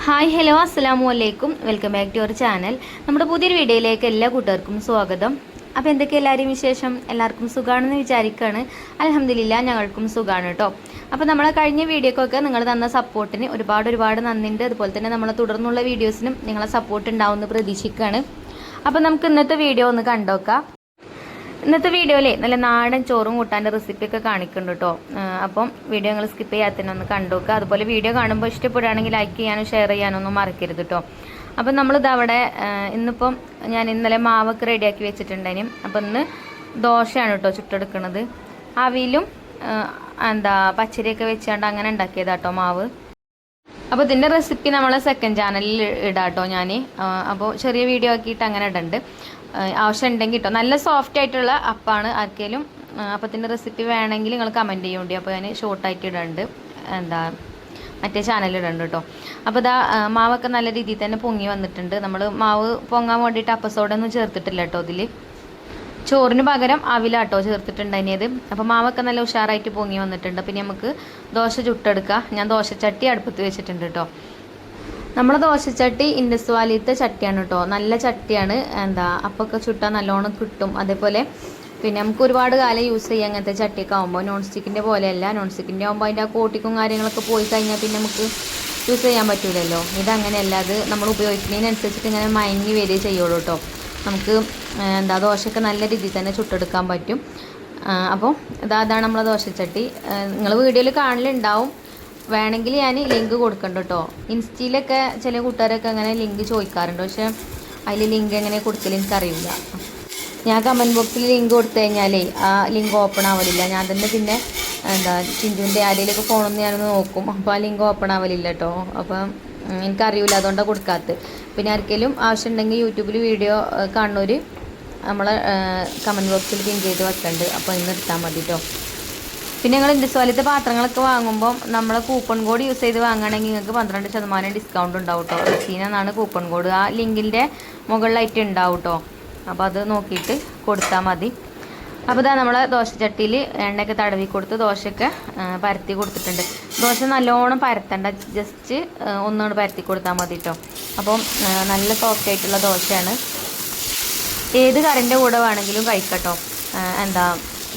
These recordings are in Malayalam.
ഹായ് ഹലോ അസ്സലാമു അലൈക്കും welcome back to our channel. നമ്മുടെ പുതിയൊരു വീഡിയോയിലേക്ക് എല്ലാ കൂട്ടുകാർക്കും സ്വാഗതം. അപ്പോൾ എന്തൊക്കെ എല്ലാവരും വിശേഷം? എല്ലാവർക്കും സുഖമാണെന്ന് വിചാരിക്കുകയാണ്. അൽഹംദുലില്ലാ ഞങ്ങൾക്കും സുഖമാണ് കേട്ടോ. അപ്പോൾ നമ്മളെ കഴിഞ്ഞ വീഡിയോക്കൊക്കെ നിങ്ങൾ തന്ന സപ്പോർട്ടിന് ഒരുപാട് നന്ദിയുണ്ട്. അതുപോലെ തന്നെ നമ്മളെ തുടർന്നുള്ള വീഡിയോസിനും നിങ്ങളെ സപ്പോർട്ട് ഉണ്ടാവുമെന്ന് പ്രതീക്ഷിക്കുകയാണ്. അപ്പോൾ നമുക്ക് ഇന്നത്തെ വീഡിയോ ഒന്ന് കണ്ടോക്കാം. ഇന്നത്തെ വീഡിയോയിലെ നല്ല നാടൻ ചോറും കൂട്ടാൻ്റെ റെസിപ്പിയൊക്കെ കാണിക്കുന്നുണ്ട് കേട്ടോ. അപ്പം വീഡിയോ നിങ്ങൾ സ്കിപ്പ് ചെയ്യാത്തന്നെ ഒന്ന് കണ്ടുനോക്കുക. അതുപോലെ വീഡിയോ കാണുമ്പോൾ ഇഷ്ടപ്പെടുകയാണെങ്കിൽ ലൈക്ക് ചെയ്യാനും ഷെയർ ചെയ്യാനും ഒന്നും മറക്കരുത് കേട്ടോ. അപ്പം നമ്മളിത് അവിടെ ഇന്നിപ്പം ഞാൻ ഇന്നലെ മാവൊക്കെ റെഡിയാക്കി വെച്ചിട്ടുണ്ടായിരുന്നു. അപ്പം ഇന്ന് ദോശയാണ് കേട്ടോ ചുട്ടെടുക്കുന്നത്. അവിലും പച്ചരിയൊക്കെ വെച്ചുകൊണ്ട് അങ്ങനെ ഉണ്ടാക്കിയതാട്ടോ മാവ്. അപ്പോൾ ഇതിൻ്റെ റെസിപ്പി നമ്മളെ സെക്കൻഡ് ചാനലിൽ ഇടാം കേട്ടോ ഞാൻ. അപ്പോൾ ചെറിയ വീഡിയോ ആക്കിയിട്ട് അങ്ങനെ ഇടുന്നുണ്ട്. ആവശ്യം ഉണ്ടെങ്കിൽ കേട്ടോ. നല്ല സോഫ്റ്റ് ആയിട്ടുള്ള അപ്പാണ്. ആർക്കെങ്കിലും അപ്പത്തിൻ്റെ റെസിപ്പി വേണമെങ്കിൽ നിങ്ങൾ കമൻറ്റ് ചെയ്യുന്നുണ്ട്. അപ്പോൾ ഞാൻ ഷോർട്ടായിട്ട് ഇടുന്നുണ്ട്, മറ്റേ ചാനലിൽ ഇടുന്നുണ്ട് കേട്ടോ. അപ്പോൾ ഇതാ മാവൊക്കെ നല്ല രീതിയിൽ തന്നെ പൊങ്ങി വന്നിട്ടുണ്ട്. നമ്മൾ മാവ് പൊങ്ങാൻ വേണ്ടിയിട്ട് അപ്പസോഡൊന്നും ചേർത്തിട്ടില്ല കേട്ടോ. ഇതിൽ ചോറിന് പകരം അവിലാട്ടോ ചേർത്തിട്ടുണ്ടായിരുന്നത്. അപ്പോൾ മാവൊക്കെ നല്ല ഉഷാറായിട്ട് പൊങ്ങി വന്നിട്ടുണ്ട്. പിന്നെ നമുക്ക് ദോശ ചുട്ടെടുക്കാം. ഞാൻ ദോശച്ചട്ടി അടുപ്പത്ത് വെച്ചിട്ടുണ്ട് കേട്ടോ. നമ്മളെ ദോശച്ചട്ടി ഇൻഡസ് വാലിയത്തെ ചട്ടിയാണ് കേട്ടോ. നല്ല ചട്ടിയാണ്. അപ്പൊക്കെ ചുട്ടാൽ നല്ലോണം കിട്ടും. അതേപോലെ പിന്നെ നമുക്ക് ഒരുപാട് കാലം യൂസ് ചെയ്യാം അങ്ങനത്തെ ചട്ടിയൊക്കെ ആകുമ്പോൾ. നോൺ സ്റ്റിക്കിൻ്റെ പോലെയല്ല. നോൺ സ്റ്റിക്കിൻ്റെ ആകുമ്പോൾ അതിൻ്റെ ആ കോട്ടിക്കും കാര്യങ്ങളൊക്കെ പോയി കഴിഞ്ഞാൽ പിന്നെ നമുക്ക് യൂസ് ചെയ്യാൻ പറ്റില്ലല്ലോ. ഇതങ്ങനെയല്ല. അത് നമ്മൾ ഉപയോഗിക്കുന്നതിനനുസരിച്ചിട്ട് ഇങ്ങനെ മയങ്ങി വരികയെ ചെയ്യുള്ളൂ കേട്ടോ. നമുക്ക് ദോശയൊക്കെ നല്ല രീതിയിൽ തന്നെ ചുട്ടെടുക്കാൻ പറ്റും. അപ്പോൾ അതാണ് നമ്മളെ ദോശച്ചട്ടി. നിങ്ങൾ വീഡിയോയിൽ കാണലുണ്ടാവും. വേണമെങ്കിൽ ഞാൻ ലിങ്ക് കൊടുക്കണ്ട കേട്ടോ. ഇൻസ്റ്റയിലൊക്കെ ചില കൂട്ടുകാരൊക്കെ അങ്ങനെ ലിങ്ക് ചോദിക്കാറുണ്ട്. പക്ഷേ അതിൽ ലിങ്ക് എങ്ങനെ കൊടുക്കൽ എനിക്കറിയില്ല. ഞാൻ കമൻറ്റ് ബോക്സിൽ ലിങ്ക് കൊടുത്തു കഴിഞ്ഞാലേ ആ ലിങ്ക് ഓപ്പൺ ആവലില്ല. ഞാൻ തന്നെ പിന്നെ ചിഞ്ചുവിൻ്റെ ആരെയിലൊക്കെ ഫോണൊന്ന് ഞാനൊന്ന് നോക്കും. അപ്പോൾ ആ ലിങ്ക് ഓപ്പൺ ആവലില്ല കേട്ടോ. അപ്പം എനിക്കറിയില്ല, അതുകൊണ്ടാണ് കൊടുക്കാത്തത്. പിന്നെ ആർക്കെങ്കിലും ആവശ്യമുണ്ടെങ്കിൽ യൂട്യൂബിൽ വീഡിയോ കാണുന്നവർ നമ്മളെ കമൻറ്റ് ബോക്സിൽ പിൻ ചെയ്ത് വെക്കുന്നുണ്ട്. അപ്പോൾ ഇന്ന് എടുത്താൽ മതി കേട്ടോ. പിന്നെ നിങ്ങൾ ഇൻഡസ് വാലിയത്തെ പാത്രങ്ങളൊക്കെ വാങ്ങുമ്പോൾ നമ്മൾ കൂപ്പൺ കോഡ് യൂസ് ചെയ്ത് വാങ്ങുകയാണെങ്കിൽ നിങ്ങൾക്ക് 12% ഡിസ്കൗണ്ട് ഉണ്ടാവും കേട്ടോ. റസീനാണ് കൂപ്പൺ കോഡ്. ആ ലിങ്കിൻ്റെ മുകളിലായിട്ട് ഉണ്ടാവും കേട്ടോ. അപ്പോൾ അത് നോക്കിയിട്ട് കൊടുത്താൽ മതി. അപ്പോൾ ഇതാ നമ്മളെ ദോശച്ചട്ടിയിൽ എണ്ണയൊക്കെ തടവി കൊടുത്ത് ദോശയൊക്കെ പരത്തി കൊടുത്തിട്ടുണ്ട്. ദോശ നല്ലോണം പരത്തണ്ട, ജസ്റ്റ് ഒന്നുകൊണ്ട് പരത്തി കൊടുത്താൽ മതി കേട്ടോ. അപ്പം നല്ല സോഫ്റ്റ് ആയിട്ടുള്ള ദോശയാണ്. ഏത് കറിൻ്റെ കൂടെ വേണമെങ്കിലും കഴിക്കട്ടോ.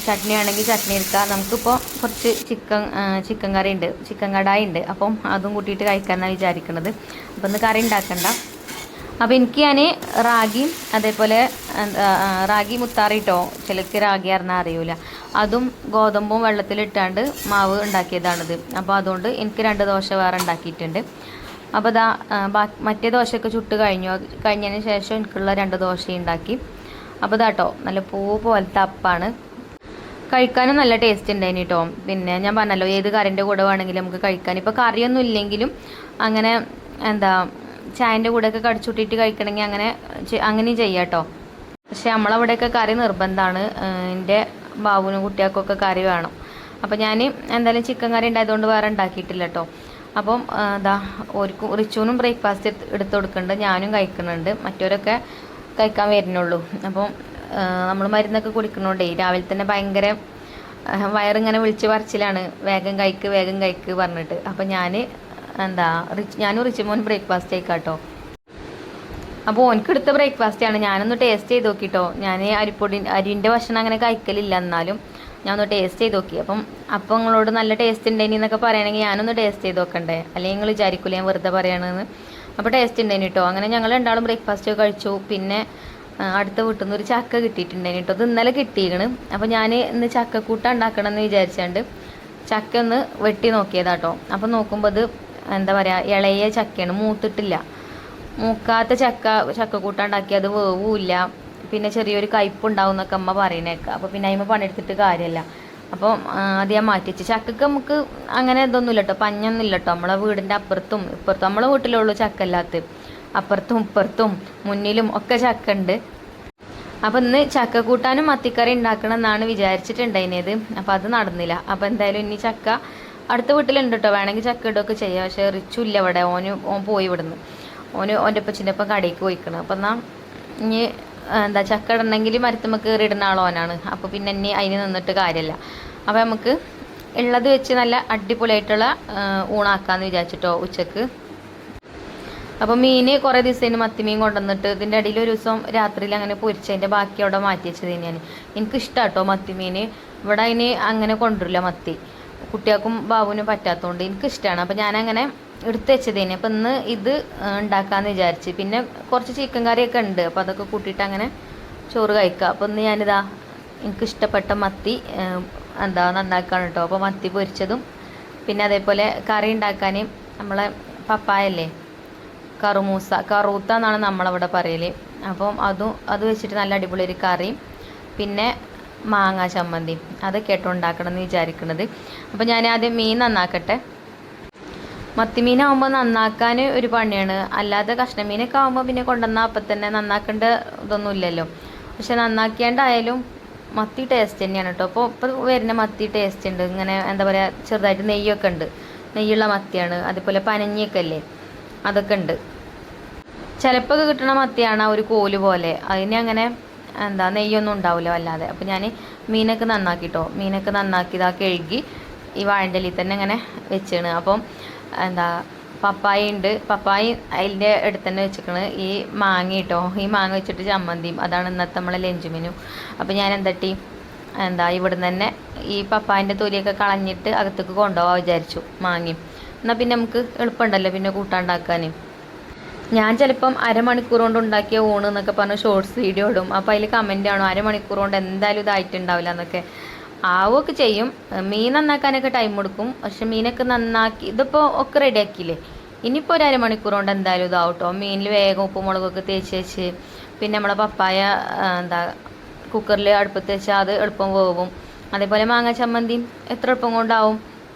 ചട്നി ആണെങ്കിൽ ചട്നി എടുക്കുക. നമുക്കിപ്പോൾ കുറച്ച് ചിക്കൻ കറി ഉണ്ട്, ചിക്കൻ കടായി ഉണ്ട്. അപ്പം അതും കൂട്ടിയിട്ട് കഴിക്കാമെന്നാണ് വിചാരിക്കുന്നത്. അപ്പം ഇന്ന് കറി ഉണ്ടാക്കണ്ട. അപ്പോൾ എനിക്ക് ഞാൻ റാഗിയും അതേപോലെ റാഗി മുത്താറിട്ടോ, ചിലർക്ക് റാഗി അറിഞ്ഞാൽ അറിയില്ല, അതും ഗോതമ്പും വെള്ളത്തിലിട്ടാണ്ട് മാവ് ഉണ്ടാക്കിയതാണിത്. അപ്പോൾ അതുകൊണ്ട് എനിക്ക് 2 ദോശ വേറെ ഉണ്ടാക്കിയിട്ടുണ്ട്. അപ്പോൾ മറ്റേ ദോശയൊക്കെ ചുട്ട് കഴിഞ്ഞതിന് ശേഷം എനിക്കുള്ള 2 ദോശ ഉണ്ടാക്കി. അപ്പോൾ ഇതാട്ടോ നല്ല പൂ പോലത്തെ അപ്പാണ്. കഴിക്കാനും നല്ല ടേസ്റ്റ് ഉണ്ടായിന് കേട്ടോ. പിന്നെ ഞാൻ പറഞ്ഞല്ലോ, ഏത് കറിൻ്റെ കൂടെ വേണമെങ്കിലും നമുക്ക് കഴിക്കാൻ. ഇപ്പോൾ കറിയൊന്നും ഇല്ലെങ്കിലും അങ്ങനെ ചായൻ്റെ കൂടെയൊക്കെ കടിച്ചുട്ടിയിട്ട് കഴിക്കണമെങ്കിൽ അങ്ങനെയും ചെയ്യാം കേട്ടോ. പക്ഷേ നമ്മളവിടെയൊക്കെ കറി നിർബന്ധമാണ്. എൻ്റെ ബാബുവിനും കുട്ടികൾക്കൊക്കെ കറി വേണം. അപ്പോൾ ഞാൻ എന്തായാലും ചിക്കൻ കറി ഉണ്ടായതുകൊണ്ട് വേറെ ഉണ്ടാക്കിയിട്ടില്ല കേട്ടോ. അപ്പം റിച്ചുവിനും ബ്രേക്ക്ഫാസ്റ്റ് എടുത്ത് കൊടുക്കുന്നുണ്ട്, ഞാനും കഴിക്കുന്നുണ്ട്. മറ്റവരൊക്കെ കഴിക്കാൻ വരുന്നുള്ളൂ. അപ്പം നമ്മൾ മരുന്നൊക്കെ കുടിക്കണോണ്ടേ രാവിലെ തന്നെ ഭയങ്കര വയറിങ്ങനെ വിളിച്ച് പറിച്ചിലാണ്, വേഗം കഴിക്ക് പറഞ്ഞിട്ട്. അപ്പം ഞാനും റിച്ചുമോൻ ബ്രേക്ക്ഫാസ്റ്റ് കഴിക്കാം കേട്ടോ. അപ്പോൾ ഓനക്ക് എടുത്ത ബ്രേക്ക്ഫാസ്റ്റാണ്. ഞാനൊന്ന് ടേസ്റ്റ് ചെയ്ത് നോക്കിട്ടോ. ഞാൻ അരിൻ്റെ ഭക്ഷണം അങ്ങനെ കഴിക്കലില്ല, എന്നാലും ഞാനൊന്ന് ടേസ്റ്റ് ചെയ്ത് നോക്കി. അപ്പം നിങ്ങളോട് നല്ല ടേസ്റ്റ് ഉണ്ടേനി എന്നൊക്കെ പറയണമെങ്കിൽ ഞാനൊന്ന് ടേസ്റ്റ് ചെയ്ത് നോക്കണ്ടേ, അല്ലെങ്കിൽ നിങ്ങൾ വിചാരിക്കില്ല ഞാൻ വെറുതെ പറയണമെന്ന്. അപ്പോൾ ടേസ്റ്റ് ഉണ്ടേനി കേട്ടോ. അങ്ങനെ ഞങ്ങൾ രണ്ടാളും ബ്രേക്ക്ഫാസ്റ്റ് കഴിച്ചു. പിന്നെ അടുത്ത വീട്ടിൽ നിന്ന് ഒരു ചക്ക കിട്ടിയിട്ടുണ്ടായിരുന്നു കേട്ടോ. അത് ഇന്നലെ കിട്ടിയിരിക്കണ്. അപ്പോൾ ഞാൻ ഇന്ന് ചക്കക്കൂട്ട ഉണ്ടാക്കണം എന്ന് വിചാരിച്ചുകൊണ്ട് ചക്ക ഒന്ന് വെട്ടി നോക്കിയതാട്ടോ. അപ്പോൾ നോക്കുമ്പോൾ അത് ഇളയ ചക്കയാണ്, മൂത്തിട്ടില്ല. മൂക്കാത്ത ചക്കക്കൂട്ട ഉണ്ടാക്കി അത് വേവില്ല. പിന്നെ ചെറിയൊരു കയ്പുണ്ടാവും എന്നൊക്കെ അമ്മ പറയുന്നേക്കാം. അപ്പോൾ പിന്നെ അതിന് പണിയെടുത്തിട്ട് കാര്യമല്ല. അപ്പോൾ അത് ഞാൻ മാറ്റി വെച്ച്. ചക്കക്ക് നമുക്ക് അങ്ങനെ ഇതൊന്നുമില്ല കേട്ടോ, പഞ്ഞൊന്നും ഇല്ല കേട്ടോ. നമ്മളെ വീടിൻ്റെ അപ്പുറത്തും ഇപ്പുറത്തും നമ്മളെ വീട്ടിലുള്ളൂ ചക്ക ഇല്ലാത്ത. അപ്പുറത്തും ഇപ്പുറത്തും മുന്നിലും ഒക്കെ ചക്ക ഉണ്ട്. അപ്പം ഇന്ന് ചക്ക കൂട്ടാനും മത്തിക്കറി ഉണ്ടാക്കണം എന്നാണ് വിചാരിച്ചിട്ടുണ്ടായിരുന്നത്. അപ്പോൾ അത് നടന്നില്ല. അപ്പോൾ എന്തായാലും ഇനി ചക്ക അടുത്ത വീട്ടിലുണ്ട് കേട്ടോ, വേണമെങ്കിൽ ചക്ക ഇടുകയൊക്കെ ചെയ്യാം. പക്ഷേ റിച്ചു ഇല്ല ഇവിടെ. ഓൻ പോയി ഇവിടുന്ന്. ഓൻ്റെ അപ്പച്ചിൻ്റെ ഒപ്പം കടയ്ക്ക് പോയിക്കണം. അപ്പം എന്നാൽ ഇനി ചക്ക ഇടണമെങ്കിൽ മരത്തുമ്മ കയറി ഇടുന്ന ആളോനാണ്. അപ്പോൾ പിന്നെ ഇനി അതിന് നിന്നിട്ട് കാര്യമില്ല. അപ്പോൾ നമുക്ക് ഉള്ളത് വെച്ച് നല്ല അടിപൊളിയായിട്ടുള്ള ഊണാക്കാമെന്ന് വിചാരിച്ചിട്ടോ ഉച്ചക്ക്. അപ്പോൾ മീൻ കുറേ ദിവസത്തിന് മത്തി മീൻ കൊണ്ടുവന്നിട്ട് ഇതിൻ്റെ ഇടയിൽ ഒരു ദിവസം രാത്രിയിൽ അങ്ങനെ പൊരിച്ചതിൻ്റെ ബാക്കി അവിടെ മാറ്റി വെച്ചത് ഞാൻ. എനിക്കിഷ്ടമാണ് കേട്ടോ മത്തി മീൻ. ഇവിടെ അതിന് അങ്ങനെ കൊണ്ടുവരില്ല മത്തി, കുട്ടികൾക്കും ബാബുവിനും പറ്റാത്തതുകൊണ്ട് എനിക്കിഷ്ടമാണ്. അപ്പോൾ ഞാനങ്ങനെ എടുത്ത് വെച്ചതേനെ. അപ്പോൾ ഇന്ന് ഇത് ഉണ്ടാക്കാമെന്ന് വിചാരിച്ച്. പിന്നെ കുറച്ച് ചിക്കൻ കറിയൊക്കെ ഉണ്ട്, അപ്പോൾ അതൊക്കെ കൂട്ടിയിട്ട് അങ്ങനെ ചോറ് കഴിക്കുക. അപ്പോൾ ഇന്ന് ഞാനിതാ എനിക്കിഷ്ടപ്പെട്ട മത്തി നന്നാക്കാണ് കേട്ടോ. അപ്പോൾ മത്തി പൊരിച്ചതും പിന്നെ അതേപോലെ കറി ഉണ്ടാക്കാൻ നമ്മളെ പപ്പായല്ലേ, കറൂത്ത എന്നാണ് നമ്മളവിടെ പറയൽ. അപ്പം അത് വെച്ചിട്ട് നല്ല അടിപൊളി ഒരു കറിയും പിന്നെ മാങ്ങ ചമ്മന്തിയും അതൊക്കെ ആയിട്ട് ഉണ്ടാക്കണം എന്ന് വിചാരിക്കുന്നത്. അപ്പോൾ ഞാൻ ആദ്യം മീൻ നന്നാക്കട്ടെ. മത്തിമീനാകുമ്പോൾ നന്നാക്കാൻ ഒരു പണിയാണ്. അല്ലാതെ കഷ്ണമീനൊക്കെ ആകുമ്പോൾ പിന്നെ കൊണ്ടുവന്നാൽ അപ്പം തന്നെ നന്നാക്കേണ്ട ഇതൊന്നും ഇല്ലല്ലോ. പക്ഷെ നന്നാക്കിയാണ്ടായാലും മത്തി ടേസ്റ്റ് തന്നെയാണ് കേട്ടോ. ഇപ്പോൾ വരുന്ന മത്തി ടേസ്റ്റ് ഉണ്ട്. ഇങ്ങനെ എന്താ പറയുക, ചെറുതായിട്ട് നെയ്യൊക്കെ ഉണ്ട്, നെയ്യുള്ള മത്തിയാണ്. അതുപോലെ പനഞ്ഞിയൊക്കെ അല്ലേ, അതൊക്കെ ഉണ്ട്. ചിലപ്പോൾ കിട്ടണ മത്തിയാണ് ഒരു കോല് പോലെ, അതിന് അങ്ങനെ നെയ്യൊന്നും ഉണ്ടാവില്ല വല്ലാതെ. അപ്പോൾ ഞാൻ മീനൊക്കെ നന്നാക്കിട്ടോ, മീനൊക്കെ നന്നാക്കി ഇതാ കഴുകി ഈ വാഴൻ്റെ ഇലയിൽ തന്നെ ഇങ്ങനെ വെച്ചാണ്. അപ്പം പപ്പായ ഉണ്ട്, പപ്പായ അതിൻ്റെ അടുത്ത് തന്നെ വെച്ചിരിക്കണ്. ഈ മാങ്ങ കേട്ടോ, ഈ മാങ്ങ വെച്ചിട്ട് ചമ്മന്തിയും, അതാണ് ഇന്നത്തെ നമ്മളെ ലഞ്ച് മെനു. അപ്പോൾ ഞാൻ ഇവിടുന്ന് തന്നെ ഈ പപ്പായൻ്റെ തൊലിയൊക്കെ കളഞ്ഞിട്ട് അകത്തേക്ക് കൊണ്ടുപോകാൻ വിചാരിച്ചു മാങ്ങയും. എന്നാൽ പിന്നെ നമുക്ക് എളുപ്പമുണ്ടല്ലോ പിന്നെ കൂട്ടാണ്ടാക്കാൻ. ഞാൻ ചിലപ്പം അരമണിക്കൂർ കൊണ്ട് ഉണ്ടാക്കിയ ഊണ് എന്നൊക്കെ പറഞ്ഞ് ഷോർട്സ് വീഡിയോ ഇടും. അപ്പോൾ അതിൽ കമൻ്റ് ആണോ അരമണിക്കൂർ കൊണ്ട് എന്തായാലും ഇതായിട്ടുണ്ടാവില്ല എന്നൊക്കെ. ആവുമൊക്കെ ചെയ്യും. മീൻ നന്നാക്കാനൊക്കെ ടൈം കൊടുക്കും, പക്ഷെ മീനൊക്കെ നന്നാക്കി ഇതിപ്പോൾ ഒക്കെ റെഡിയാക്കിയില്ലേ, ഇനിയിപ്പോൾ ഒരു അരമണിക്കൂർ കൊണ്ട് എന്തായാലും ഇതാവും കേട്ടോ. മീനിൽ വേഗം ഉപ്പും മുളകൊക്കെ തേച്ച് വെച്ച് പിന്നെ നമ്മളെ പപ്പായ കുക്കറിൽ അടുപ്പത്ത് വെച്ചാൽ അത് എളുപ്പം വേവും. അതേപോലെ മാങ്ങ ചമ്മന്തിയും എത്ര എളുപ്പം കൊണ്ടാവും.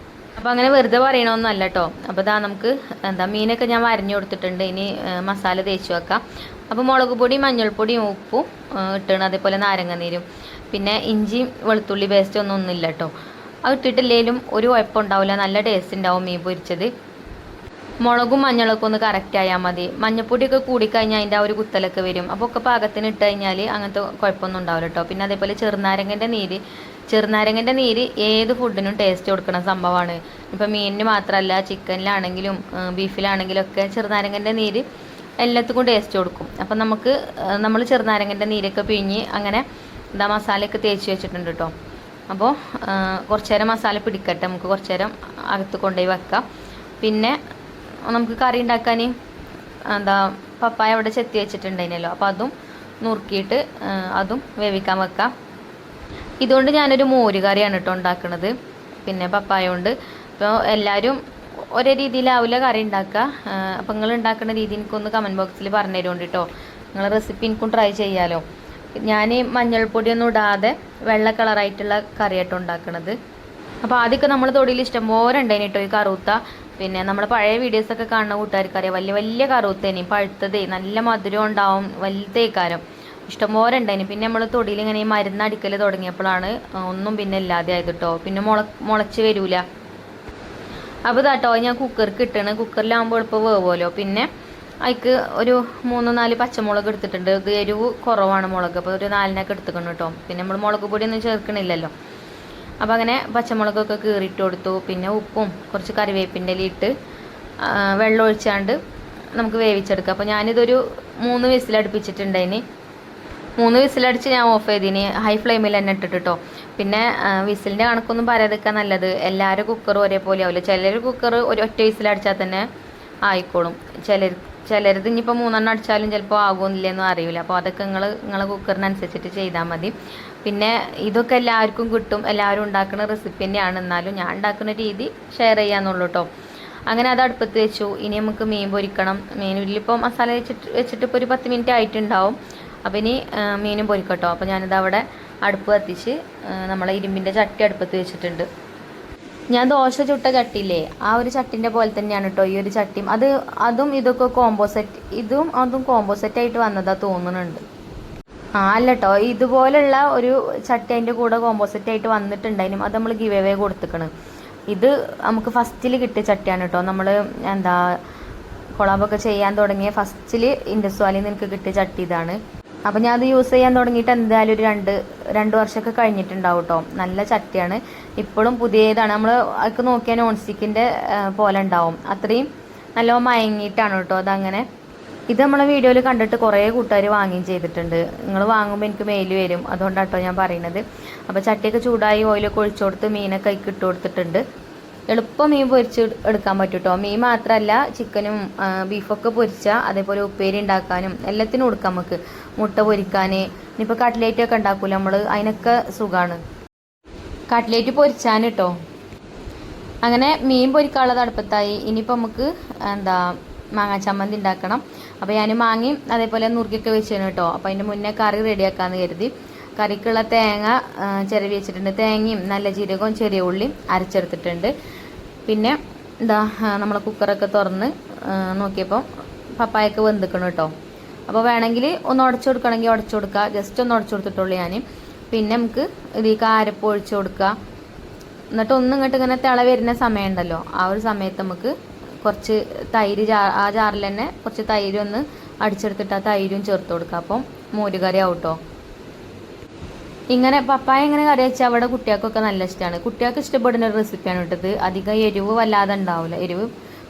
അപ്പോൾ അങ്ങനെ വെറുതെ പറയണമെന്നല്ല കേട്ടോ. അപ്പോൾ നമുക്ക് മീനൊക്കെ ഞാൻ വരഞ്ഞു കൊടുത്തിട്ടുണ്ട്. ഇനി മസാല തേച്ച് വെക്കാം. അപ്പോൾ മുളക് പൊടി, മഞ്ഞൾപ്പൊടിയും ഉപ്പും ഇട്ടണം, അതേപോലെ നാരങ്ങ നീരും പിന്നെ ഇഞ്ചിയും വെളുത്തുള്ളി പേസ്റ്റ് ഒന്നുമില്ല കേട്ടോ. അത് ഇട്ടിട്ടില്ലെങ്കിലും ഒരു കുഴപ്പമുണ്ടാവില്ല, നല്ല ടേസ്റ്റ് ഉണ്ടാവും മീൻ പൊരിച്ചത്. മുളകും മഞ്ഞളൊക്കെ ഒന്ന് കറക്റ്റ് ആയാൽ മതി. മഞ്ഞൾപ്പൊടിയൊക്കെ കൂടിക്കഴിഞ്ഞാൽ അതിൻ്റെ ഒരു കുത്തലൊക്കെ വരും. അപ്പോൾ ഒക്കെ പാകത്തിന് ഇട്ട് കഴിഞ്ഞാൽ അങ്ങനത്തെ കുഴപ്പമൊന്നും ഉണ്ടാവില്ല കേട്ടോ. പിന്നെ അതേപോലെ ചെറുനാരങ്ങൻ്റെ നീര് ഏത് ഫുഡിനും ടേസ്റ്റ് കൊടുക്കുന്ന സംഭവമാണ്. ഇപ്പം മീനിന് മാത്രമല്ല, ചിക്കനിലാണെങ്കിലും ബീഫിലാണെങ്കിലും ഒക്കെ ചെറുനാരങ്ങൻ്റെ നീര് എല്ലാത്തിനും ടേസ്റ്റ് കൊടുക്കും. അപ്പം നമ്മൾ ചെറുനാരങ്ങൻ്റെ നീരൊക്കെ പിഴിഞ്ഞ് അങ്ങനെ മസാലയൊക്കെ തേച്ച് വെച്ചിട്ടുണ്ട് കേട്ടോ. അപ്പോൾ കുറച്ച് നേരം മസാല പിടിക്കട്ടെ, നമുക്ക് കുറച്ച് നേരം അകത്ത് കൊണ്ടുപോയി വെക്കാം. പിന്നെ നമുക്ക് കറി ഉണ്ടാക്കാൻ പപ്പായ അവിടെ ചെത്തി വെച്ചിട്ടുണ്ടായിരുന്നല്ലോ, അപ്പോൾ അതും നുറുക്കിയിട്ട് അതും വേവിക്കാൻ വെക്കാം. ഇതുകൊണ്ട് ഞാനൊരു മോര് കറിയാണ് കേട്ടോ ഉണ്ടാക്കുന്നത്, പിന്നെ പപ്പായ കൊണ്ട്. അപ്പോൾ എല്ലാവരും ഒരേ രീതിയിലാവില്ല കറി ഉണ്ടാക്കുക. അപ്പോൾ നിങ്ങൾ ഉണ്ടാക്കുന്ന രീതി എനിക്കൊന്ന് കമൻറ്റ് ബോക്സിൽ പറഞ്ഞു തരുന്നുണ്ട് കേട്ടോ. നിങ്ങളെ റെസിപ്പി എനിക്കും ട്രൈ ചെയ്യാമല്ലോ. ഞാൻ മഞ്ഞൾപ്പൊടിയൊന്നും ഇടാതെ വെള്ള കളറായിട്ടുള്ള കറിയായിട്ട് ഉണ്ടാക്കുന്നത്. അപ്പോൾ ആദ്യമൊക്കെ നമ്മൾ തൊടിയിൽ ഇഷ്ടംപോലെ ഉണ്ടായിന് കേട്ടോ ഈ കറുത്ത. പിന്നെ നമ്മൾ പഴയ വീഡിയോസൊക്കെ കാണുന്ന കൂട്ടുകാർക്കറിയാം, വലിയ വലിയ കറുത്തേനി, പഴുത്തതേ, നല്ല മധുരം ഉണ്ടാവും, വലുതേക്കാരം, ഇഷ്ടംപോലെ ഉണ്ടായിന്. പിന്നെ നമ്മൾ തൊടിയിൽ ഇങ്ങനെ ഈ മരുന്നടിക്കൽ തുടങ്ങിയപ്പോഴാണ് ഒന്നും പിന്നെ ഇല്ലാതെ ആയത് കേട്ടോ. പിന്നെ മുളച്ച് വരൂല. അപ്പോൾ ഇതാട്ടോ ഞാൻ കുക്കർക്ക് ഇട്ടാണ്. കുക്കറിലാകുമ്പോൾ എളുപ്പം വേവുമല്ലോ. പിന്നെ അതിക്ക് ഒരു 3-4 പച്ചമുളക് എടുത്തിട്ടുണ്ട്. ഇത് എരിവ് കുറവാണ് മുളക്, അപ്പോൾ ഒരു 4-നൊക്കെ എടുത്തുക്കണം കേട്ടോ. പിന്നെ നമ്മൾ മുളക് പൊടിയൊന്നും ചേർക്കണില്ലല്ലോ. അപ്പോൾ അങ്ങനെ പച്ചമുളകൊക്കെ കീറിയിട്ട് കൊടുത്തു. പിന്നെ ഉപ്പും കുറച്ച് കറിവേപ്പിൻ്റെ ഇട്ട് വെള്ളം ഒഴിച്ചാണ്ട് നമുക്ക് വേവിച്ചെടുക്കാം. അപ്പോൾ ഞാനിതൊരു 3 വിസിലടുപ്പിച്ചിട്ടുണ്ടതിന്. 3 വിസിലടിച്ച് ഞാൻ ഓഫ് ചെയ്തിന്, ഹൈ ഫ്ലെയിമിൽ തന്നെ ഇട്ടിട്ട് കേട്ടോ. പിന്നെ വിസിലിൻ്റെ കണക്കൊന്നും പറയാതിരിക്കാൻ നല്ലത്. എല്ലാവരും കുക്കർ ഒരേപോലെ ആവില്ല. ചിലർ കുക്കർ ഒറ്റ വിസിലടിച്ചാൽ തന്നെ ആയിക്കോളും. ചിലരത് ഇനിയിപ്പോൾ 3 അടിച്ചാലും ചിലപ്പോൾ ആകുമെന്നില്ലെന്നും അറിയില്ല. അപ്പോൾ അതൊക്കെ നിങ്ങളെ കുക്കറിനനുസരിച്ചിട്ട് ചെയ്താൽ മതി. പിന്നെ ഇതൊക്കെ എല്ലാവർക്കും കിട്ടും, എല്ലാവരും ഉണ്ടാക്കുന്ന റെസിപ്പി തന്നെയാണ്. എന്നാലും ഞാൻ ഉണ്ടാക്കുന്ന രീതി ഷെയർ ചെയ്യാന്നുള്ളൂ കേട്ടോ. അങ്ങനെ അത് അടുപ്പത്ത് വെച്ചു. ഇനി നമുക്ക് മീൻ പൊരിക്കണം. മീനിലിപ്പോൾ മസാല വെച്ചിട്ട് ഇപ്പോൾ ഒരു 10 മിനിറ്റ് ആയിട്ടുണ്ടാവും. അപ്പോൾ ഇനി മീനും പൊരിക്കട്ടോ. അപ്പോൾ ഞാനിത് അവിടെ അടുപ്പ് കത്തിച്ച് നമ്മളെ ഇരുമ്പിൻ്റെ ചട്ടി അടുപ്പത്ത് വെച്ചിട്ടുണ്ട്. ഞാൻ ദോശ ചുട്ട ചട്ടിയില്ലേ, ആ ഒരു ചട്ടിൻ്റെ പോലെ തന്നെയാണ് കേട്ടോ ഈ ഒരു ചട്ടിയും. അതും ഇതൊക്കെ കോമ്പോസെറ്റ്, അതും കോമ്പോസെറ്റ് ആയിട്ട് വന്നതാ തോന്നുന്നുണ്ട്. അല്ല കേട്ടോ, ഇതുപോലുള്ള ഒരു ചട്ടി അതിൻ്റെ കൂടെ കോമ്പോസെറ്റ് ആയിട്ട് വന്നിട്ടുണ്ടായിരുന്നു. അത് നമ്മൾ ഗിവ് അവേ കൊടുത്തിക്കണം. ഇത് നമുക്ക് ഫസ്റ്റിൽ കിട്ടിയ ചട്ടിയാണ് കേട്ടോ. നമ്മൾ കൊളാബൊക്കെ ചെയ്യാൻ തുടങ്ങിയ ഫസ്റ്റിൽ ഇൻഡസ് വാലിയിൽ നിന്ന് എനിക്ക് കിട്ടിയ ചട്ടി ഇതാണ്. അപ്പം ഞാൻ അത് യൂസ് ചെയ്യാൻ തുടങ്ങിയിട്ട് എന്തായാലും ഒരു 2 വർഷമൊക്കെ കഴിഞ്ഞിട്ടുണ്ടാവും കേട്ടോ. നല്ല ചട്ടിയാണ്, ഇപ്പോഴും പുതിയതാണ്. നമ്മൾ അതൊക്കെ നോക്കിയാൽ നോൺ സ്റ്റിക്കിൻ്റെ പോലെ ഉണ്ടാവും, അത്രയും നല്ല മയങ്ങിയിട്ടാണ് കേട്ടോ അതങ്ങനെ. ഇത് നമ്മളെ വീഡിയോയിൽ കണ്ടിട്ട് കുറേ കൂട്ടുകാർ വാങ്ങുകയും ചെയ്തിട്ടുണ്ട്. നിങ്ങൾ വാങ്ങുമ്പോൾ എനിക്ക് മെയിൽ വരും, അതുകൊണ്ടാട്ടോ ഞാൻ പറയുന്നത്. അപ്പോൾ ചട്ടിയൊക്കെ ചൂടായി ഓയിലൊക്കെ ഒഴിച്ചു കൊടുത്ത് മീനൊക്കെ അതിൽ ഇട്ട് കൊടുത്തിട്ടുണ്ട്. എളുപ്പം മീൻ പൊരിച്ച് എടുക്കാൻ പറ്റും കേട്ടോ. മീൻ മാത്രമല്ല ചിക്കനും ബീഫൊക്കെ പൊരിച്ചാൽ അതേപോലെ ഉപ്പേരി ഉണ്ടാക്കാനും എല്ലാത്തിനും കൊടുക്കാം നമുക്ക്. മുട്ട പൊരിക്കാൻ, ഇനിയിപ്പോൾ കട്ട്ലേറ്റൊക്കെ ഉണ്ടാക്കൂല നമ്മൾ, അതിനൊക്കെ സുഖമാണ് കട്ട്ലേറ്റ് പൊരിച്ചാൻ കേട്ടോ. അങ്ങനെ മീൻ പൊരിക്കാനുള്ളത് അടുപ്പത്തായി. ഇനിയിപ്പോൾ നമുക്ക് മാങ്ങാ ചമ്മന്തി ഉണ്ടാക്കണം. അപ്പോൾ ഞാൻ മാങ്ങയും അതേപോലെ നുറുക്കിയൊക്കെ വെച്ചിരുന്നു കേട്ടോ. അപ്പോൾ അതിൻ്റെ മുന്നേ കറി റെഡിയാക്കാമെന്ന് കരുതി കറിക്കുള്ള തേങ്ങ ചിരവി വെച്ചിട്ടുണ്ട്. തേങ്ങയും നല്ല ജീരകവും ചെറിയ ഉള്ളിയും അരച്ചെടുത്തിട്ടുണ്ട്. പിന്നെ നമ്മൾ കുക്കറൊക്കെ തുറന്ന് നോക്കിയപ്പോൾ പപ്പായൊക്കെ വെന്തിക്കണം കേട്ടോ. അപ്പോൾ വേണമെങ്കിൽ ഒന്ന് ഉടച്ചു കൊടുക്കണമെങ്കിൽ ഉടച്ചു കൊടുക്കുക. ജസ്റ്റ് ഒന്ന് ഉടച്ചു കൊടുത്തിട്ടുള്ളൂ ഞാൻ. പിന്നെ നമുക്ക് ഇതിലേക്ക് അരപ്പ് ഒഴിച്ച് കൊടുക്കുക. എന്നിട്ട് ഒന്നും ഇങ്ങോട്ട് ഇങ്ങനെ തിള വരുന്ന സമയമുണ്ടല്ലോ, ആ ഒരു സമയത്ത് നമുക്ക് കുറച്ച് തൈര് ആ ജാറിൽ തന്നെ കുറച്ച് തൈര് ഒന്ന് അടിച്ചെടുത്തിട്ട് ആ തൈരും ചേർത്ത് കൊടുക്കുക. അപ്പം മോരുകറി ആവും കേട്ടോ. ഇങ്ങനെ പപ്പായ ഇങ്ങനെ കറി വെച്ചാൽ അവിടെ കുട്ടികൾക്കൊക്കെ നല്ല ഇഷ്ടമാണ്. കുട്ടികൾക്ക് ഇഷ്ടപ്പെടുന്ന ഒരു റെസിപ്പിയാണ് ഇട്ടത്. അധികം എരിവ് വല്ലാതെ ഉണ്ടാവില്ല. എരിവ്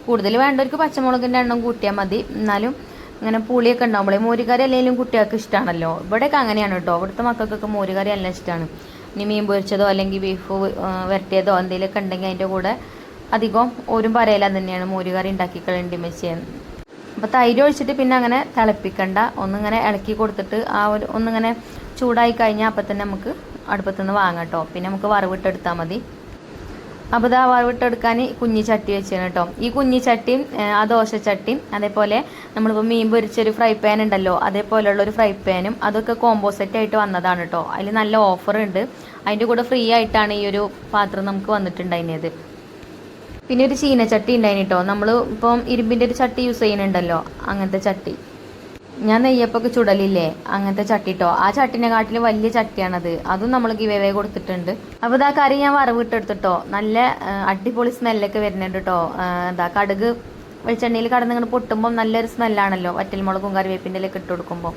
കൂടുതൽ വേണ്ടവർക്ക് പച്ചമുളകിൻ്റെ എണ്ണം കൂട്ടിയാൽ മതി. എന്നാലും ഇങ്ങനെ പുളിയൊക്കെ ഉണ്ടാവുമ്പോഴേ മോരുകറി അല്ലെങ്കിലും കുട്ടികൾക്ക് ഇഷ്ടമാണല്ലോ. ഇവിടെയൊക്കെ അങ്ങനെയാണ് കേട്ടോ. ഇവിടുത്തെ മക്കൾക്കൊക്കെ മോരുകറി നല്ല ഇഷ്ടമാണ്. ഇനി മീൻ പൊരിച്ചതോ അല്ലെങ്കിൽ ബീഫ് വരട്ടിയതോ എന്തെങ്കിലുമൊക്കെ ഉണ്ടെങ്കിൽ അതിൻ്റെ കൂടെ അധികം ഓരും പറയല തന്നെയാണ് മോരുകറി ഉണ്ടാക്കിക്കളേണ്ടി മെച്ചിയെന്ന്. അപ്പോൾ തൈര് ഒഴിച്ചിട്ട് പിന്നെ അങ്ങനെ തിളപ്പിക്കണ്ട, ഒന്നിങ്ങനെ ഇളക്കി കൊടുത്തിട്ട് ആ ഒരു ഒന്നിങ്ങനെ ചൂടായി കഴിഞ്ഞാൽ അപ്പം തന്നെ നമുക്ക് അടുപ്പത്തുനിന്ന് വാങ്ങാം കേട്ടോ. പിന്നെ നമുക്ക് വറവിട്ടെടുത്താൽ മതി. അപ്പോൾ ഇതാ വറവിട്ടെടുക്കാൻ കുഞ്ഞി ചട്ടി വെച്ചാണ് കേട്ടോ. ഈ കുഞ്ഞി ചട്ടിയും ആ ദോശച്ചട്ടിയും അതേപോലെ നമ്മളിപ്പോൾ മീൻ പൊരിച്ചൊരു ഫ്രൈ പാൻ ഉണ്ടല്ലോ, അതേപോലെയുള്ളൊരു ഫ്രൈ പാനും അതൊക്കെ കോമ്പോസെറ്റ് ആയിട്ട് വന്നതാണ് കേട്ടോ. അതിൽ നല്ല ഓഫർ ഉണ്ട്. അതിൻ്റെ കൂടെ ഫ്രീ ആയിട്ടാണ് ഈ ഒരു പാത്രം നമുക്ക് വന്നിട്ടുണ്ടായിരുന്നത്. പിന്നെ ഒരു ചീനച്ചട്ടി ഉണ്ടായിന് കേട്ടോ. നമ്മൾ ഇപ്പം ഇരുമ്പിൻ്റെ ഒരു ചട്ടി യൂസ് ചെയ്യുന്നുണ്ടല്ലോ, അങ്ങനത്തെ ചട്ടി. ഞാൻ നെയ്യപ്പൊക്കെ ചുടലില്ലേ, അങ്ങനത്തെ ചട്ടി കേട്ടോ. ആ ചട്ടിനെക്കാട്ടിൽ വലിയ ചട്ടിയാണത്. അതും നമ്മൾ ഗിവ് അവേ കൊടുത്തിട്ടുണ്ട്. അപ്പോൾ ഇതാ കറി ഞാൻ വറവിട്ടെടുത്തിട്ടോ. നല്ല അടിപൊളി സ്മെല്ലൊക്കെ വരുന്നുണ്ട് കേട്ടോ. കടുക് വെളിച്ചെണ്ണയിൽ കടന്നിങ്ങനെ പൊട്ടുമ്പോൾ നല്ലൊരു സ്മെല്ലാണല്ലോ, വറ്റൽമുളകും കറിവേപ്പിൻ്റെ ഇലയൊക്കെ ഇട്ട് കൊടുക്കുമ്പോൾ.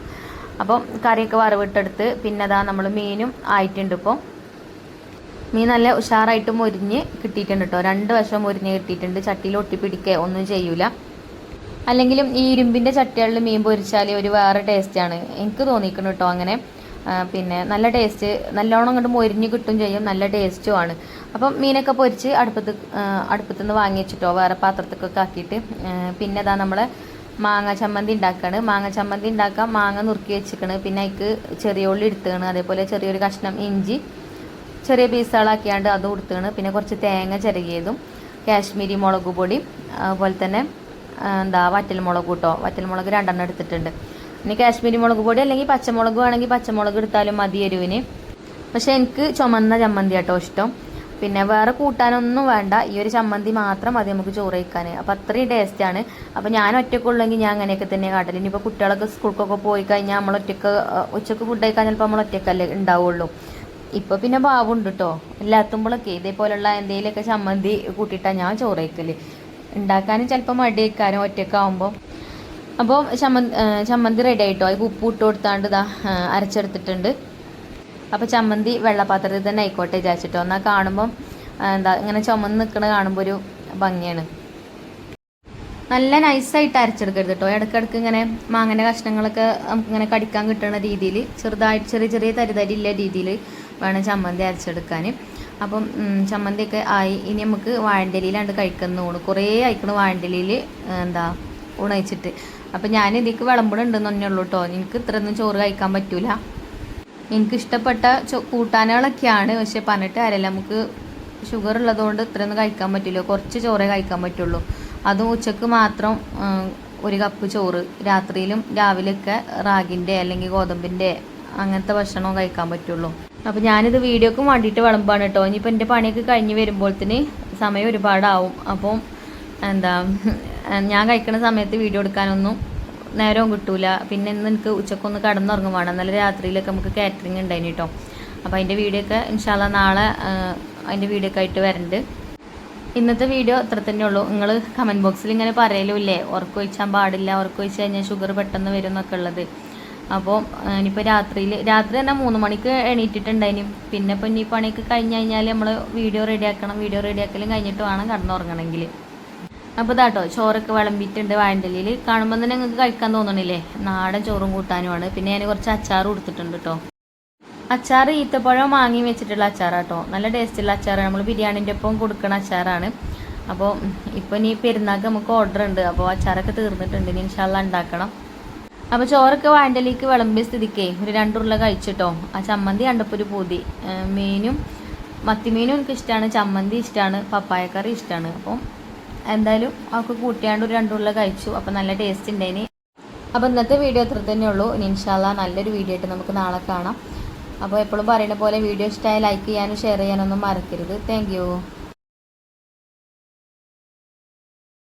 അപ്പം കറിയൊക്കെ വറവിട്ടെടുത്ത് പിന്നെ അതാ നമ്മൾ മീനും ആയിട്ടുണ്ട്. ഇപ്പോൾ മീൻ നല്ല ഉഷാറായിട്ട് മൊരിഞ്ഞ് കിട്ടിയിട്ടുണ്ട് കേട്ടോ. 2 വശം മൊരിഞ്ഞ് കിട്ടിയിട്ടുണ്ട്. ചട്ടിയിൽ ഒട്ടിപ്പിടിക്കുക ഒന്നും ചെയ്യൂല. അല്ലെങ്കിലും ഈ ഇരുമ്പിൻ്റെ ചട്ടികളിൽ മീൻ പൊരിച്ചാൽ ഒരു വേറെ ടേസ്റ്റാണ് എനിക്ക് തോന്നിക്കണം കേട്ടോ. അങ്ങനെ പിന്നെ നല്ല ടേസ്റ്റ്, നല്ലോണം അങ്ങോട്ട് മൊരിഞ്ഞ് കിട്ടും ചെയ്യും, നല്ല ടേസ്റ്റുമാണ്. അപ്പം മീനൊക്കെ പൊരിച്ച് അടുപ്പത്തുനിന്ന് വാങ്ങി വെച്ചിട്ടോ വേറെ പാത്രത്തിലൊക്കെ ആക്കിയിട്ട്. പിന്നെ അതാ നമ്മൾ മാങ്ങ ചമ്മന്തി ഉണ്ടാക്കുകയാണ്. മാങ്ങ ചമ്മന്തി ഉണ്ടാക്കാൻ മാങ്ങ നുറുക്കി വെച്ചിരിക്കണ്. പിന്നെ അതിക്ക് ചെറിയ ഉള്ളി എടുത്തുകയാണ്. അതേപോലെ ചെറിയൊരു കഷ്ണം ഇഞ്ചി ചെറിയ പീസുകളാക്കിയാണ്ട് അത് കൊടുത്തുകയാണ്. പിന്നെ കുറച്ച് തേങ്ങ ചിരകിയതും കാശ്മീരി മുളക് പൊടി അതുപോലെ തന്നെ വറ്റൽമുളക് കേട്ടോ. വറ്റൽമുളക് 2 എടുത്തിട്ടുണ്ട്. ഇനി കാശ്മീരി മുളക് പൊടി അല്ലെങ്കിൽ പച്ചമുളക് വേണമെങ്കിൽ പച്ചമുളക് എടുത്താലും മതി എരിവിന്. പക്ഷേ എനിക്ക് ചുമന്ന ചമ്മന്തി കേട്ടോ ഇഷ്ടം. പിന്നെ വേറെ കൂട്ടാനൊന്നും വേണ്ട, ഈ ഒരു ചമ്മന്തി മാത്രം മതി നമുക്ക് ചോറ് കഴിക്കാൻ. അപ്പോൾ അത്രയും ടേസ്റ്റാണ്. അപ്പോൾ ഞാൻ ഒറ്റക്കുള്ളെങ്കിൽ ഞാൻ അങ്ങനെയൊക്കെ തന്നെ കാട്ടില്ല. ഇനിയിപ്പോൾ കുട്ടികളൊക്കെ സ്കൂൾക്കൊക്കെ പോയി കഴിഞ്ഞാൽ നമ്മൾ ഒറ്റക്ക് ഉച്ചക്ക് ഫുഡ് കഴിക്കാൻ ചിലപ്പോൾ നമ്മൾ ഒറ്റക്കല്ലേ ഉണ്ടാവുള്ളൂ. ഇപ്പോൾ പിന്നെ ബാവുണ്ട് കേട്ടോ. എല്ലാത്തുമ്പോഴൊക്കെ ഇതേപോലുള്ള എന്തെങ്കിലുമൊക്കെ ചമ്മന്തി കൂട്ടിയിട്ടാണ് ഞാൻ ചോറ് കഴിക്കൽ. ഉണ്ടാക്കാനും ചിലപ്പോൾ മടി വയ്ക്കാനും ഒറ്റക്കാവുമ്പോൾ. അപ്പോൾ ചമ്മന്തി റെഡി ആയിട്ടോ. അതിൽ ഉപ്പ് ഇട്ട് കൊടുത്താണ്ട് അരച്ചെടുത്തിട്ടുണ്ട്. അപ്പോൾ ചമ്മന്തി വെള്ളപ്പാത്രത്തിൽ തന്നെ ആയിക്കോട്ടെ വിചാരിച്ചിട്ടോ. എന്നാൽ കാണുമ്പം ഇങ്ങനെ ചുമന്ന് നിൽക്കണ കാണുമ്പോൾ ഒരു ഭംഗിയാണ്. നല്ല നൈസായിട്ട് അരച്ചെടുക്കരുത് കേട്ടോ. ഇടയ്ക്കിടയ്ക്ക് ഇങ്ങനെ മാങ്ങൻ്റെ കഷ്ണങ്ങളൊക്കെ നമുക്കിങ്ങനെ കടിക്കാൻ കിട്ടുന്ന രീതിയിൽ ചെറുതായിട്ട് ചെറിയ തരിതരില്ല രീതിയിൽ വേണം ചമ്മന്തി അരച്ചെടുക്കാൻ. അപ്പം ചമ്മന്തിയൊക്കെ ആയി. ഇനി നമുക്ക് വാഴൻ്റെലിയിലാണ്ട് കഴിക്കുന്ന ഊണ് കുറേ അയക്കണ വാഴൻ്റെലിയിൽ ഊണയിച്ചിട്ട്. അപ്പം ഞാൻ ഇതിലേക്ക് വിളമ്പിടുണ്ടെന്ന് തന്നെ ഉള്ളൂ കേട്ടോ. എനിക്ക് ഇത്രയൊന്നും ചോറ് കഴിക്കാൻ പറ്റൂല. എനിക്കിഷ്ടപ്പെട്ട കൂട്ടാനുകളൊക്കെയാണ്, പക്ഷെ പറഞ്ഞിട്ട് കാര്യമില്ല, നമുക്ക് ഷുഗർ ഉള്ളതുകൊണ്ട് ഇത്രയൊന്നും കഴിക്കാൻ പറ്റില്ല. കുറച്ച് ചോറേ കഴിക്കാൻ പറ്റുള്ളൂ. അതും ഉച്ചക്ക് മാത്രം 1 കപ്പ് ചോറ്. രാത്രിയിലും രാവിലെയൊക്കെ റാഗിൻ്റെ അല്ലെങ്കിൽ ഗോതമ്പിൻ്റെ അങ്ങനത്തെ ഭക്ഷണവും കഴിക്കാൻ പറ്റുള്ളൂ. അപ്പോൾ ഞാനിത് വീഡിയോക്കും വേണ്ടിയിട്ട് വിളമ്പാണ് കേട്ടോ. ഇനിയിപ്പോൾ എൻ്റെ പണിയൊക്കെ കഴിഞ്ഞ് വരുമ്പോഴത്തേന് സമയം ഒരുപാടാവും. അപ്പം ഞാൻ കഴിക്കുന്ന സമയത്ത് വീഡിയോ എടുക്കാനൊന്നും നേരവും കിട്ടൂല. പിന്നെ ഇന്ന് എനിക്ക് ഉച്ചക്കൊന്ന് കടന്നുറങ്ങും വേണം. നല്ല രാത്രിയിലൊക്കെ നമുക്ക് കാറ്ററിങ് ഉണ്ടായിന് കേട്ടോ. അപ്പോൾ അതിൻ്റെ വീഡിയോ ഒക്കെ ഇൻഷാല്ലാ നാളെ അതിൻ്റെ വീഡിയോ ഒക്കെ ആയിട്ട് വരുന്നുണ്ട്. ഇന്നത്തെ വീഡിയോ ഇത്ര തന്നെ ഉള്ളൂ. നിങ്ങൾ കമൻറ്റ് ബോക്സിൽ ഇങ്ങനെ പറയലുമില്ലേ ഉറക്കൊഴിച്ചാൻ പാടില്ല, ഉറക്കൊഴിച്ച് കഴിഞ്ഞാൽ ഷുഗർ പെട്ടെന്ന് വരും എന്നൊക്കെ ഉള്ളത്. അപ്പോൾ ഇനിയിപ്പോൾ രാത്രി തന്നെ 3 മണിക്ക് എണീറ്റിട്ടുണ്ടായിന്. പിന്നെ ഇപ്പോൾ ഇനി പണിയൊക്കെ കഴിഞ്ഞ് കഴിഞ്ഞാൽ നമ്മൾ വീഡിയോ റെഡിയാക്കണം. വീഡിയോ റെഡിയാക്കലും കഴിഞ്ഞിട്ട് വേണം കടന്നുറങ്ങണമെങ്കിൽ. അപ്പോൾ ഇതാട്ടോ ചോറൊക്കെ വിളമ്പിയിട്ടുണ്ട് വാഴൻ്റെലിയിൽ. കാണുമ്പോൾ തന്നെ നിങ്ങൾക്ക് കഴിക്കാൻ തോന്നണില്ലേ? നാടൻ ചോറും കൂട്ടാനുമാണ്. പിന്നെ ഞാൻ കുറച്ച് അച്ചാർ കൊടുത്തിട്ടുണ്ട് കേട്ടോ. അച്ചാർ ഈത്തപ്പഴം വാങ്ങി വെച്ചിട്ടുള്ള അച്ചാറാട്ടോ. നല്ല ടേസ്റ്റുള്ള അച്ചാറാണ്. നമ്മൾ ബിരിയാണിൻ്റെ ഒപ്പം കൊടുക്കുന്ന അച്ചാറാണ്. അപ്പോൾ ഇപ്പോൾ ഇനി പെരുന്നാൾക്ക് നമുക്ക് ഓർഡർ ഉണ്ട്. അപ്പോൾ അച്ചാറൊക്കെ തീർന്നിട്ടുണ്ട്. ഇനി ഇൻഷാ അല്ലാഹ് ഉണ്ടാക്കണം. അപ്പോൾ ചോറൊക്കെ വാഴൻ്റെലിക്ക് വിളമ്പിയ സ്ഥിതിക്കേ ഒരു 2 ഉരുള കഴിച്ചിട്ടോ. ആ ചമ്മന്തി കണ്ടപ്പോൾ ഒരു പൂതി. മീനും മത്തിമീനും എനിക്ക് ഇഷ്ടമാണ്, ചമ്മന്തി ഇഷ്ടമാണ്, പപ്പായക്കറി ഇഷ്ടമാണ്. അപ്പം എന്തായാലും അവർക്ക് കൂട്ടിയാണ്ട് ഒരു 2 ഉരുള കഴിച്ചു. അപ്പോൾ നല്ല ടേസ്റ്റ് ഉണ്ടായിന്. അപ്പോൾ ഇന്നത്തെ വീഡിയോ അത്ര തന്നെ ഉള്ളൂ. ഇനി ഇൻഷാ അല്ലാഹ് നല്ലൊരു വീഡിയോ ആയിട്ട് നമുക്ക് നാളെ കാണാം. അപ്പോൾ എപ്പോഴും പറയുന്ന പോലെ വീഡിയോ ഇഷ്ടമായി ലൈക്ക് ചെയ്യാനും ഷെയർ ചെയ്യാനൊന്നും മറക്കരുത്. Thank you.